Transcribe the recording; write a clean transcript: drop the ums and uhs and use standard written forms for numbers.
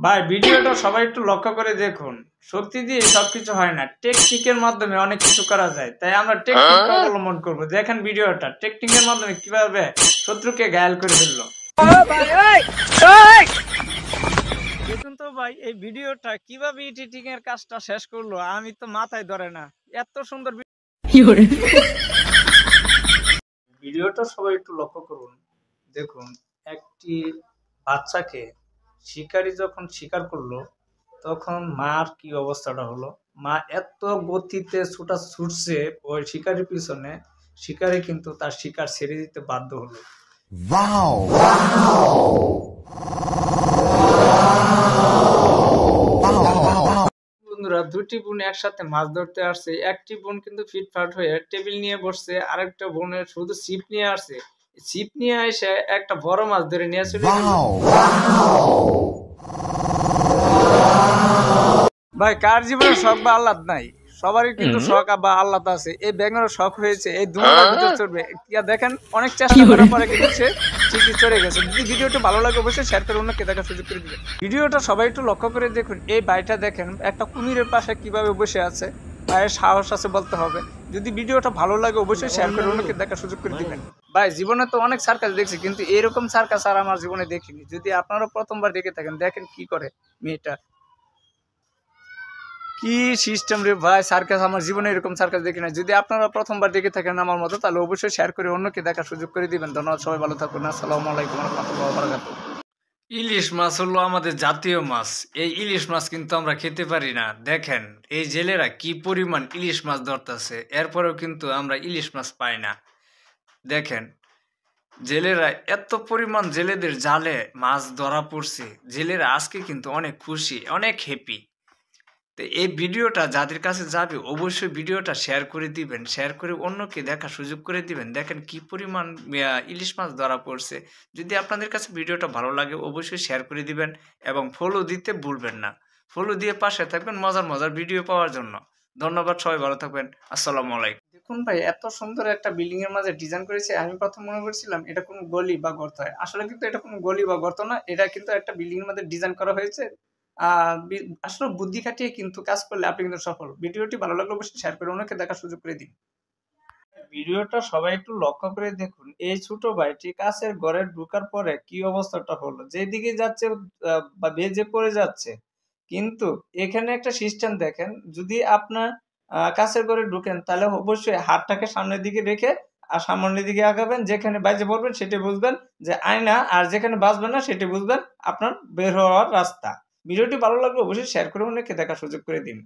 ভাই ভিডিওটা সবাই একটু লক্ষ্য করে দেখুন। শক্তি দিয়ে সবকিছু হয় না, টেকনিকের মাধ্যমে অনেক কিছু করা যায়। তাই আমরা টেকনিক অবলম্বন করব। দেখেন ভিডিওটা টেকনিকের মাধ্যমে কিভাবে শত্রুকে ঘায়াল করে ফেললো। দেখুন তো ভাই এই ভিডিওটা কিভাবে এডিটিং এর কাজটা শেষ করলো, আমি তো মাথায় ধরে না। এত সুন্দর ভিডিওটা সবাই একটু লক্ষ্য করুন। দেখুন একটি বাচ্চাকে শিকারী যখন শিকার করলো তখন মার কি অবস্থাটা হলো। মা এত গতিতে ছুটছে ওই শিকারির পিছনে, শিকারী কিন্তু তার শিকার ছেড়ে দিতে বাধ্য হলো। বন্ধুরা, দুটি বোন একসাথে মাছ ধরতে আসছে। একটি বোন কিন্তু ফিটফাট হয়ে টেবিল নিয়ে বসছে, আরেকটা বোনের শুধু ছিপ নিয়ে আসছে। ছিপ নিয়ে এসে একটা বড় মাছ ধরে নিয়ে চলে গেল। ভাই কার জীবনে শখ বা আহ্লাদ নাই? সবারই কিন্তু শখ বা আহ্লাদ আছে। এই ব্যাঙেরও শখ হয়েছে এই দুনিয়ার ভিতর চড়বে। দেখেন অনেক চেষ্টা করার পরে কিন্তু সে ঠিকই চড়ে গেছে। যদি ভিডিওটা ভালো লাগে অবশ্যই শেয়ার করে অন্যকে দেখার সুযোগ করে দিবেন। ভিডিওটা সবাই একটু লক্ষ্য করে দেখুন। এই ভাইটা দেখেন একটা কুমিরের পাশে কিভাবে বসে আছে। ভাইয়ের সাহস আছে বলতে হবে। যদি ভিডিওটা ভালো লাগে অবশ্যই শেয়ার করে অন্যকে দেখার সুযোগ করে দিবেন। ভাই জীবনে তো অনেক সার্কাস দেখছি, কিন্তু এরকম সার্কাস আর আমার জীবনে দেখিনি। যদি আপনারা প্রথমবার দেখে থাকেন, দেখেন কি করে মেয়েটা, কি সিস্টেম রে ভাই। সার্কাস আমার জীবনে এরকম সার্কাস দেখি না। যদি আপনারা প্রথমবার দেখে থাকেন আমার মতো, তাহলে অবশ্যই শেয়ার করে অন্যকে দেখার সুযোগ করে দিবেন। ধন্যবাদ, সবাই ভালো থাকুন। আসসালামু আলাইকুম ওয়া রাহমাতুল্লাহি ওয়া বারাকাতুহু। ইলিশ মাছ হলো আমাদের জাতীয় মাছ। এই ইলিশ মাছ কিন্তু আমরা খেতে পারি না। দেখেন এই জেলেরা কি পরিমাণ ইলিশ মাছ ধরতেছে, এরপরেও কিন্তু আমরা ইলিশ মাছ পাই না। দেখেন জেলেরা এত পরিমাণ, জেলেদের জালে মাছ ধরা পড়ছে। জেলেরা আজকে কিন্তু অনেক খুশি, অনেক হ্যাপি। তো এই ভিডিওটা যাদের কাছে যাবে অবশ্যই ভিডিওটা শেয়ার করে দিবেন, শেয়ার করে অন্যকে দেখার সুযোগ করে দিবেন। দেখেন কি পরিমাণ ইলিশ মাছ ধরা পড়ছে। যদি আপনাদের কাছে ভিডিওটা ভালো লাগে অবশ্যই শেয়ার করে দিবেন এবং ফলো দিতে ভুলবেন না। ফলো দিয়ে পাশে থাকবেন মজার মজার ভিডিও পাওয়ার জন্য। ধন্যবাদ, সবাই ভালো থাকবেন। আসসালামু আলাইকুম। দেখুন ভাই এত সুন্দর একটা বিল্ডিং এর মাঝে ডিজাইন করেছে। আমি প্রথম মনে করছিলাম এটা কোনো গলি বা গর্ত হয়, আসলে কিন্তু এটা কোনো গলি বা গর্ত না। এটা কিন্তু একটা বিল্ডিং এর মধ্যে ডিজাইন করা হয়েছে। আসলে বুদ্ধি খাটিয়ে কিন্তু কাজ করলে আপনি কিন্তু সফল। ভিডিওটি ভালো লাগলে অবশ্যই শেয়ার করে অন্যকে দেখার সুযোগ করে দিন। ভিডিওটা সবাই একটু লক্ষ্য করে দেখুন। এই ছোট ভাইটি কাছের ঘরে ঢোকার পরে কি অবস্থাটা হলো, যেদিকে যাচ্ছে বা বেজে পড়ে যাচ্ছে। কিন্তু এখানে একটা সিস্টেম দেখেন, যদি আপনার কাছের ঘরে ঢুকেন তাহলে অবশ্যই হাতটাকে সামনের দিকে রেখে আর সামনের দিকে আগাবেন। যেখানে বাজে পড়বেন সেটি বুঝবেন যে আয়না, আর যেখানে বাজবেন না সেটি বুঝবেন আপনার বের হওয়ার রাস্তা। ভিডিওটি ভালো লাগলে অবশ্যই শেয়ার করে অন্যকে দেখার সুযোগ করে দিন।